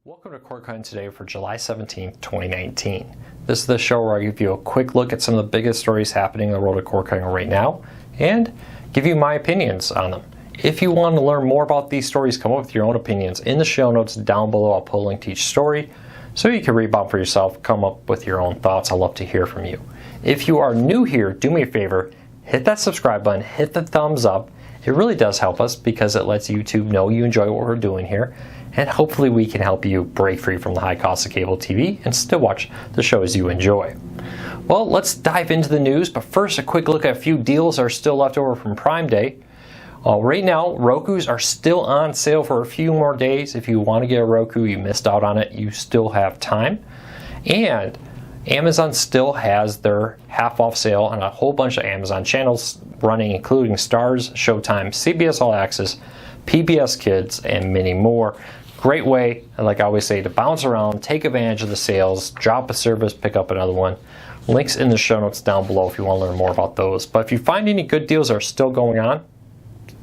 Welcome to Cord Cutting Today for July 17th, 2019. This is the show where I give you a quick look at some of the biggest stories happening in the world of cord cutting right now and give you my opinions on them. If you want to learn more about these stories, come up with your own opinions. In the show notes down below, I'll put a link to each story so you can read about them for yourself, come up with your own thoughts. I'd love to hear from you. If you are new here, do me a favor, hit that subscribe button, hit the thumbs up. It really does help us because it lets YouTube know you enjoy what we're doing here, and hopefully we can help you break free from the high cost of cable TV and still watch the shows you enjoy. Well, let's dive into the news, but first a quick look at a few deals that are still left over from Prime Day. Right now, Rokus are still on sale for a few more days. If you want to get a Roku, you missed out on it, you still have time. And Amazon still has their half-off sale on a whole bunch of Amazon channels running, including Starz, Showtime, CBS All Access, PBS Kids, and many more. Great way, like I always say, to bounce around, take advantage of the sales, drop a service, pick up another one. Links in the show notes down below if you want to learn more about those. But if you find any good deals that are still going on,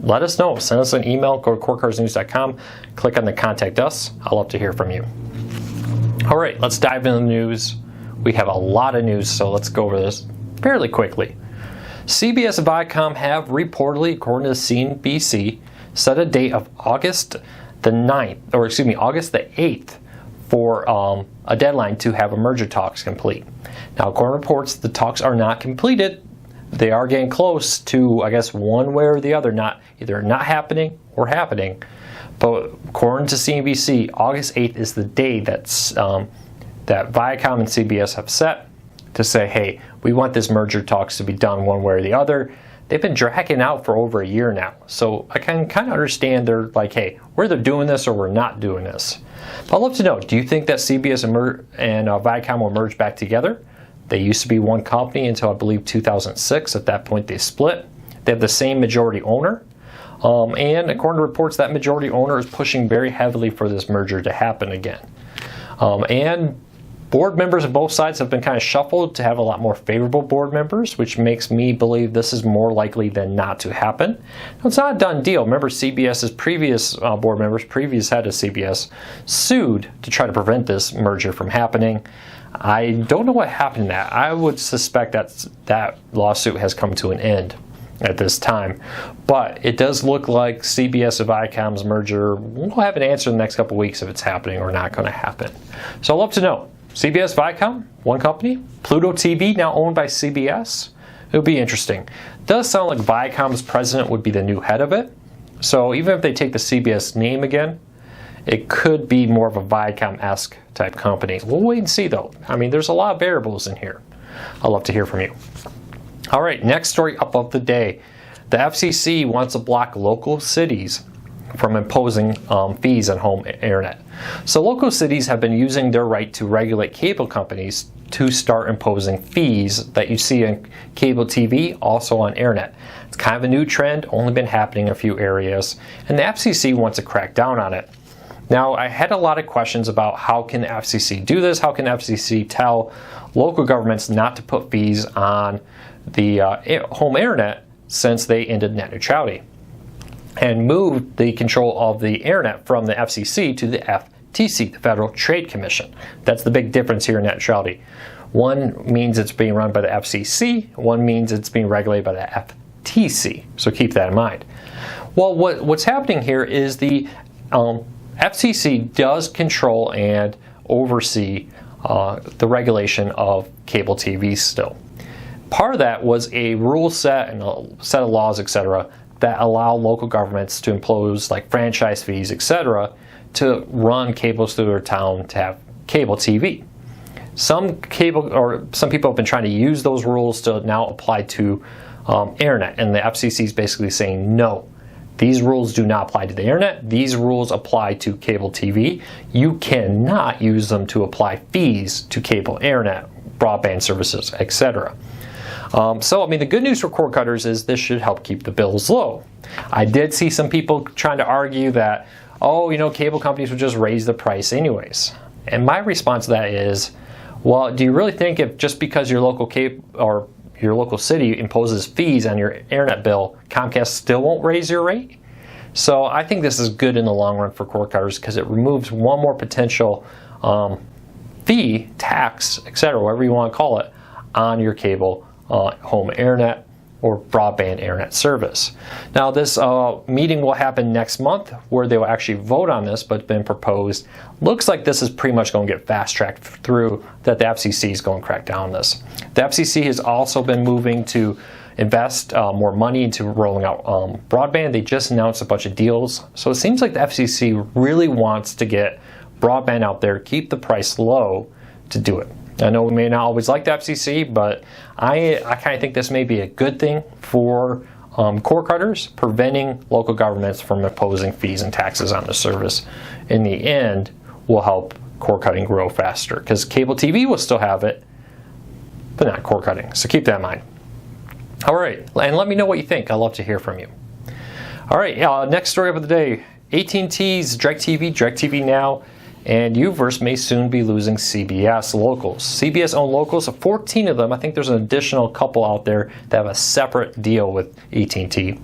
let us know. Send us an email, go to cordcardsnews.com, click on the Contact Us. I'd love to hear from you. All right, let's dive into the news. We have a lot of news, so let's go over this fairly quickly. CBS and Viacom have reportedly, according to CNBC, set a date of August the 8th for a deadline to have a merger talks complete. Now, according to reports, the talks are not completed. They are getting close to, I guess, one way or the other, either not happening or happening. But according to CNBC, August 8th is the day that's that Viacom and CBS have set to say, hey, we want this merger talks to be done one way or the other. They've been dragging out for over a year now. So I can kind of understand they're like, hey, we're either doing this or we're not doing this. But I'd love to know, do you think that CBS and Viacom will merge back together? They used to be one company until I believe 2006. At that point they split. They have the same majority owner. And according to reports, that majority owner is pushing very heavily for this merger to happen again. And board members of both sides have been kind of shuffled to have a lot more favorable board members, which makes me believe this is more likely than not to happen. Now, it's not a done deal. Remember, CBS's previous board members, previous head of CBS, sued to try to prevent this merger from happening. I don't know what happened to that. I would suspect that lawsuit has come to an end at this time. But it does look like CBS and Viacom's merger will have an answer in the next couple weeks if it's happening or not going to happen. So I'd love to know. CBS, Viacom, one company. Pluto TV, now owned by CBS. It would be interesting. It does sound like Viacom's president would be the new head of it. So even if they take the CBS name again, it could be more of a Viacom-esque type company. We'll wait and see though. I mean, there's a lot of variables in here. I'd love to hear from you. All right, next story up of the day. The FCC wants to block local cities from imposing fees on home internet. So local cities have been using their right to regulate cable companies to start imposing fees that you see on cable TV, also on internet. It's kind of a new trend, only been happening in a few areas, and the FCC wants to crack down on it. Now, I had a lot of questions about how can the FCC do this? How can the FCC tell local governments not to put fees on the home internet since they ended net neutrality and moved the control of the internet from the FCC to the FTC, the Federal Trade Commission. That's the big difference here in net neutrality. One means it's being run by the FCC, one means it's being regulated by the FTC. So keep that in mind. Well, what's happening here is the FCC does control and oversee the regulation of cable TV still. Part of that was a rule set and a set of laws, etc., that allow local governments to impose like franchise fees, etc., to run cables through their town to have cable TV. Some people have been trying to use those rules to now apply to internet, and the FCC is basically saying no. These rules do not apply to the internet. These rules apply to cable TV. You cannot use them to apply fees to cable internet, broadband services, etc. So, I mean, the good news for cord cutters is this should help keep the bills low. I did see some people trying to argue that, oh, you know, cable companies would just raise the price anyways. And my response to that is, well, do you really think if just because your local cable or your local city imposes fees on your internet bill, Comcast still won't raise your rate? So I think this is good in the long run for cord cutters because it removes one more potential fee, tax, etc., whatever you want to call it, on your cable home internet or broadband internet service. Now this meeting will happen next month where they will actually vote on this, but it's been proposed. Looks like this is pretty much going to get fast-tracked through, that the FCC is going to crack down on this. The FCC has also been moving to invest more money into rolling out broadband. They just announced a bunch of deals. So it seems like the FCC really wants to get broadband out there, keep the price low to do it. I know we may not always like the FCC, but I kind of think this may be a good thing for cord cutters, preventing local governments from imposing fees and taxes on the service. In the end, will help cord cutting grow faster because cable TV will still have it, but not cord cutting. So keep that in mind. All right, and let me know what you think. I'd love to hear from you. All right, next story of the day. AT&T's DirecTV Now and UVerse may soon be losing CBS locals. CBS-owned locals, 14 of them. I think there's an additional couple out there that have a separate deal with AT&T.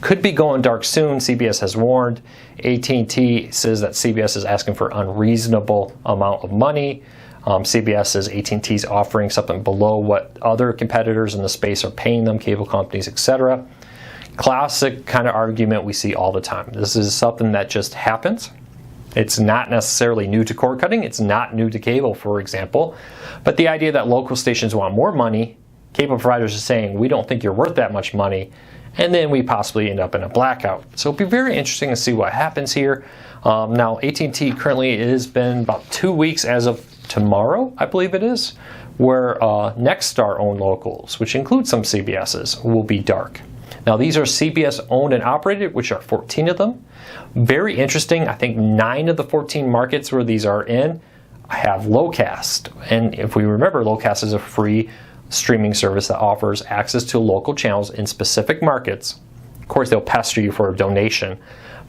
Could be going dark soon, CBS has warned. AT&T says that CBS is asking for unreasonable amount of money. CBS says AT&T is offering something below what other competitors in the space are paying them, cable companies, etc. Classic kind of argument we see all the time. This is something that just happens. It's not necessarily new to cord cutting. It's not new to cable, for example. But the idea that local stations want more money, cable providers are saying, we don't think you're worth that much money, and then we possibly end up in a blackout. So it'll be very interesting to see what happens here. Now, AT&T currently it has been about 2 weeks as of tomorrow, I believe it is, where Nexstar-owned locals, which include some CBS's, will be dark. Now these are CBS owned and operated, which are 14 of them. Very interesting. I think 9 of the 14 markets where these are in have LowCast. And if we remember, LowCast is a free streaming service that offers access to local channels in specific markets. Of course, they'll pester you for a donation,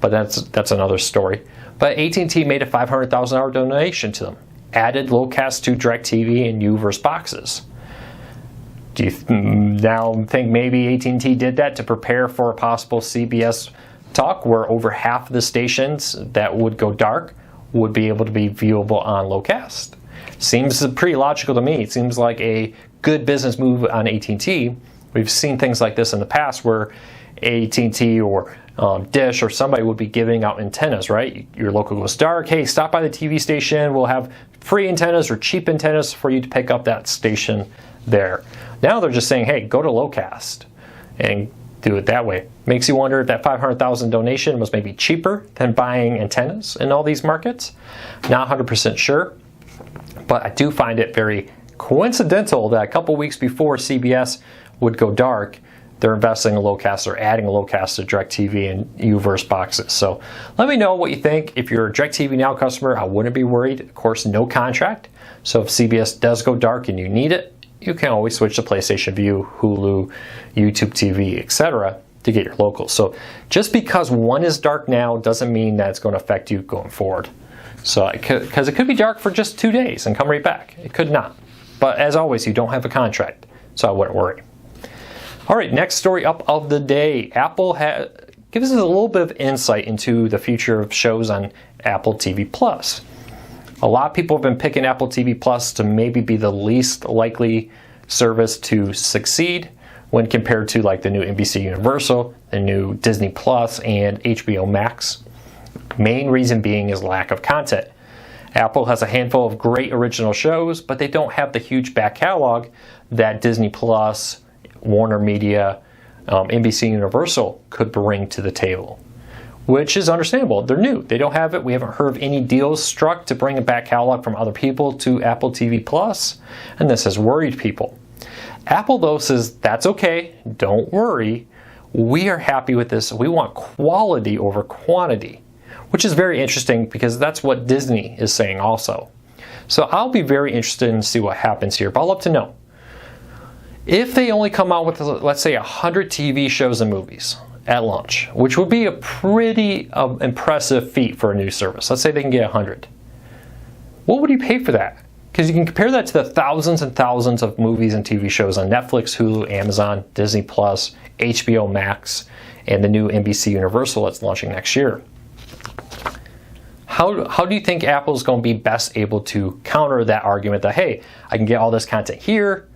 but that's another story. But AT&T made a $500,000 donation to them, added LowCast to DirecTV and UVerse boxes. Do you now think maybe AT&T did that to prepare for a possible CBS talk where over half of the stations that would go dark would be able to be viewable on LowCast? Seems pretty logical to me. It seems like a good business move on AT&T. We've seen things like this in the past where AT&T or Dish or somebody would be giving out antennas, right? Your local goes dark. Hey, stop by the TV station. We'll have free antennas or cheap antennas for you to pick up that station there. Now they're just saying, hey, go to LowCast and do it that way. Makes you wonder if that $500,000 donation was maybe cheaper than buying antennas in all these markets. Not 100% sure, but I do find it very coincidental that a couple weeks before CBS would go dark, they're investing in LowCast or adding a LowCast to DirecTV and UVerse boxes. So let me know what you think. If you're a DirecTV Now customer, I wouldn't be worried. Of course, no contract. So if CBS does go dark and you need it, you can always switch to PlayStation View, Hulu, YouTube TV, etc. to get your locals. So just because one is dark now doesn't mean that it's going to affect you going forward. So because it could be dark for just 2 days and come right back. It could not. But as always, you don't have a contract, so I wouldn't worry. All right, next story up of the day. Apple gives us a little bit of insight into the future of shows on Apple TV Plus. A lot of people have been picking Apple TV Plus to maybe be the least likely service to succeed when compared to like the new NBC Universal, the new Disney Plus, and HBO Max. Main reason being is lack of content. Apple has a handful of great original shows, but they don't have the huge back catalog that Disney Plus, Warner Media, NBC Universal could bring to the table. Which is understandable. They're new. They don't have it. We haven't heard of any deals struck to bring a back catalog from other people to Apple TV Plus, and this has worried people. Apple, though, says that's okay. Don't worry. We are happy with this. We want quality over quantity, which is very interesting because that's what Disney is saying also. So I'll be very interested in see what happens here, but I'd love to know. If they only come out with, let's say, 100 TV shows and movies at launch, which would be a pretty impressive feat for a new service. Let's say they can get 100. What would you pay for that? Because you can compare that to the thousands and thousands of movies and TV shows on Netflix, Hulu, Amazon, Disney Plus, HBO Max, and the new NBC Universal that's launching next year. How do you think Apple's going to be best able to counter that argument that, hey, I can get all this content here?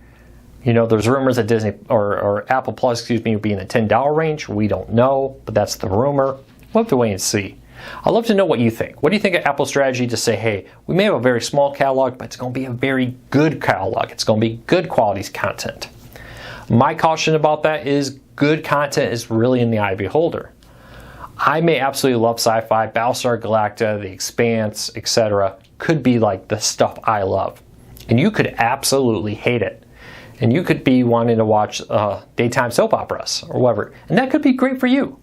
You know, there's rumors that Disney or Apple Plus, excuse me, will be in the $10 range. We don't know, but that's the rumor. We'll have to wait and see. I'd love to know what you think. What do you think of Apple's strategy to say, hey, we may have a very small catalog, but it's going to be a very good catalog. It's going to be good quality content. My caution about that is good content is really in the eye of the beholder. I may absolutely love sci-fi, Battlestar Galactica, The Expanse, etc. Could be like the stuff I love. And you could absolutely hate it. And you could be wanting to watch daytime soap operas or whatever. And that could be great for you.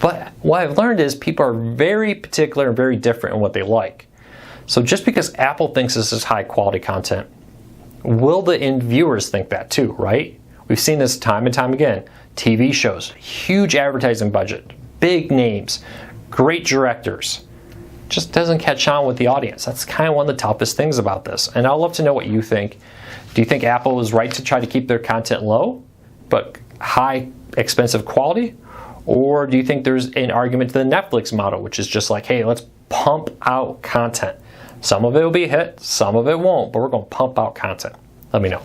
But what I've learned is people are very particular and very different in what they like. So just because Apple thinks this is high quality content, will the end viewers think that too, right? We've seen this time and time again. TV shows, huge advertising budget, big names, great directors. Just doesn't catch on with the audience. That's kind of one of the toughest things about this. And I'd love to know what you think. Do you think Apple is right to try to keep their content low, but high, expensive quality? Or do you think there's an argument to the Netflix model, which is just like, hey, let's pump out content. Some of it will be a hit, some of it won't, but we're going to pump out content. Let me know.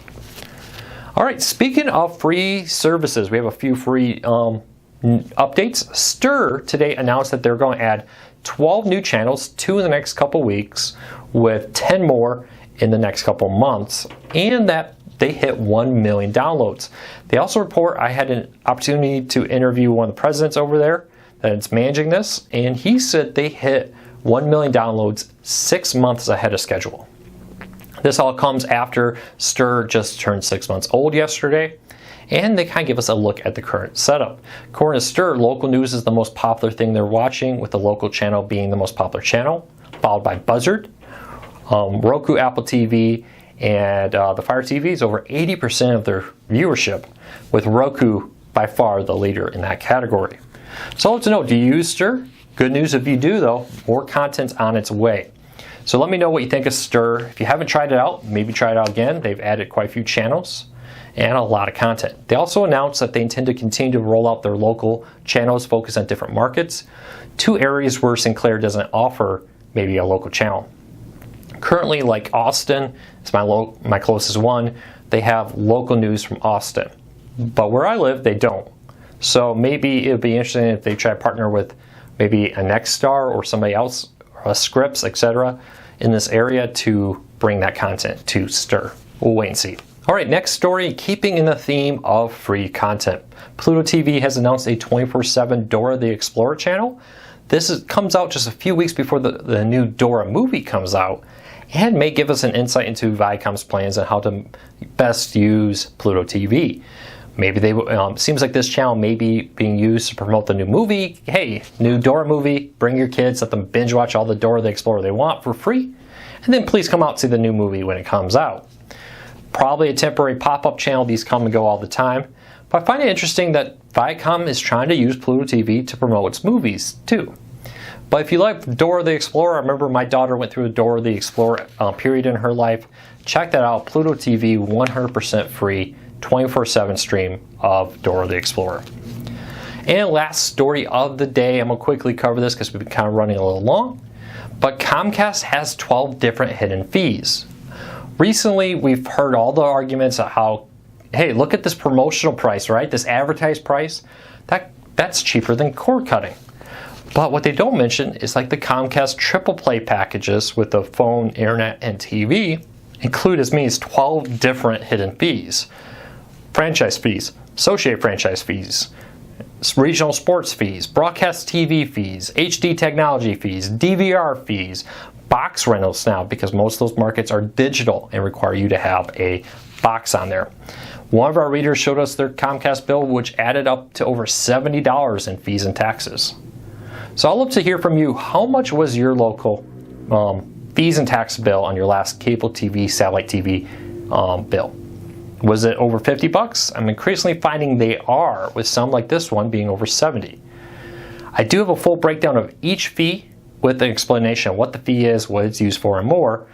All right, speaking of free services, we have a few free updates. Stirr today announced that they're going to add 12 new channels, 2 in the next couple weeks, with 10 more in the next couple months, and that they hit 1 million downloads. They also report, I had an opportunity to interview one of the presidents over there that's managing this, and he said they hit 1 million downloads 6 months ahead of schedule. This all comes after Stirr just turned 6 months old yesterday, and they kind of give us a look at the current setup. According to Stirr, local news is the most popular thing they're watching, with the local channel being the most popular channel, followed by Buzzard, Roku, Apple TV, and the Fire TV is over 80% of their viewership, with Roku by far the leader in that category. So I'd love to know, do you use Stirr? Good news if you do though, more content's on its way. So let me know what you think of Stirr. If you haven't tried it out, maybe try it out again. They've added quite a few channels and a lot of content. They also announced that they intend to continue to roll out their local channels focused on different markets, 2 areas where Sinclair doesn't offer maybe a local channel. Currently, like Austin, it's my closest one, they have local news from Austin. But where I live, they don't. So maybe it would be interesting if they try to partner with maybe a Nexstar or somebody else, Scripps, etc. in this area to bring that content to Stirr. We'll wait and see. All right, next story, keeping in the theme of free content. Pluto TV has announced a 24/7 Dora the Explorer channel. This comes out just a few weeks before the new Dora movie comes out, and may give us an insight into Viacom's plans on how to best use Pluto TV. Maybe they seems like this channel may be being used to promote the new movie. Hey, new Dora movie, bring your kids, let them binge watch all the Dora the Explorer they want for free, and then please come out and see the new movie when it comes out. Probably a temporary pop-up channel, these come and go all the time, but I find it interesting that Viacom is trying to use Pluto TV to promote its movies too. But if you like Dora the Explorer, I remember my daughter went through a Dora the Explorer period in her life. Check that out, Pluto TV, 100% free, 24/7 stream of Dora the Explorer. And last story of the day, I'm going to quickly cover this because we've been kind of running a little long, but Comcast has 12 different hidden fees. Recently, we've heard all the arguments of how, hey, look at this promotional price, right? This advertised price, that's cheaper than cord cutting. But what they don't mention is like the Comcast triple play packages with the phone, internet, and TV include as many as 12 different hidden fees. Franchise fees, associate franchise fees, regional sports fees, broadcast TV fees, HD technology fees, DVR fees, box rentals now, because most of those markets are digital and require you to have a box on there. One of our readers showed us their Comcast bill, which added up to over $70 in fees and taxes. So I'd love to hear from you. How much was your local fees and tax bill on your last cable TV, satellite TV bill? Was it over 50 bucks? I'm increasingly finding they are, with some like this one being over 70. I do have a full breakdown of each fee with an explanation of what the fee is, what it's used for, and more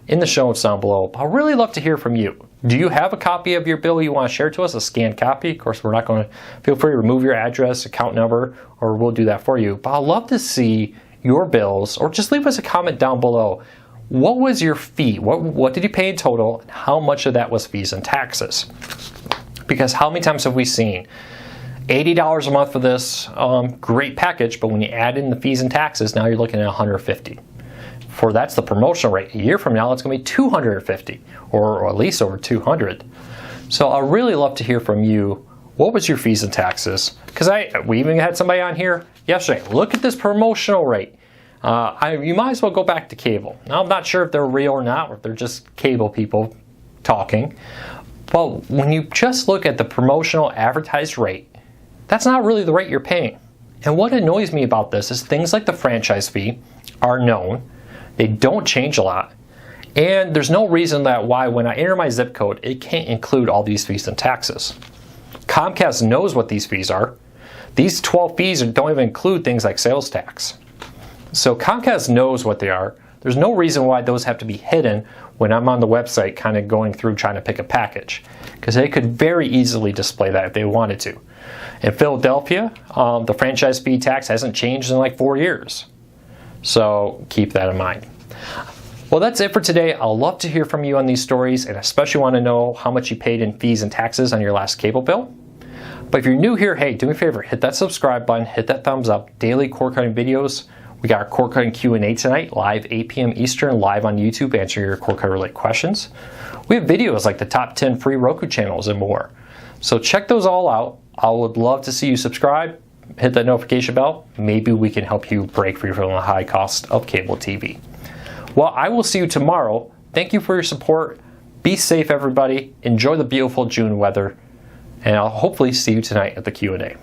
in the show notes down below. I'd really love to hear from you. Do you have a copy of your bill you want to share to us, a scanned copy? Of course, we're not going to, feel free to remove your address, account number, or we'll do that for you. But I'd love to see your bills, or just leave us a comment down below. What was your fee? What did you pay in total? And how much of that was fees and taxes? Because how many times have we seen $80 a month for this great package, but when you add in the fees and taxes, now you're looking at $150. That's the promotional rate. A year from now, it's going to be $250, or at least over $200. So I'd really love to hear from you. What was your fees and taxes? Because we even had somebody on here yesterday. Look at this promotional rate. You might as well go back to cable. Now, I'm not sure if they're real or not, or if they're just cable people talking. But when you just look at the promotional advertised rate, that's not really the rate you're paying. And what annoys me about this is things like the franchise fee are known. They don't change a lot. And there's no reason why when I enter my zip code, it can't include all these fees and taxes. Comcast knows what these fees are. These 12 fees don't even include things like sales tax. So Comcast knows what they are. There's no reason why those have to be hidden when I'm on the website kind of going through trying to pick a package, because they could very easily display that if they wanted to. In Philadelphia, the franchise fee tax hasn't changed in like 4 years. So keep that in mind. Well, that's it for today. I'd love to hear from you on these stories, and especially want to know how much you paid in fees and taxes on your last cable bill. But if you're new here, hey, do me a favor, hit that subscribe button, hit that thumbs up. Daily cord cutting videos. We got our cord cutting Q&A tonight, live 8 p.m. Eastern, live on YouTube, answering your cord cutter related questions. We have videos like the top 10 free Roku channels and more. So check those all out. I would love to see you subscribe, hit that notification bell. Maybe we can help you break free from the high cost of cable TV. Well, I will see you tomorrow. Thank you for your support. Be safe, everybody. Enjoy the beautiful June weather. And I'll hopefully see you tonight at the Q&A.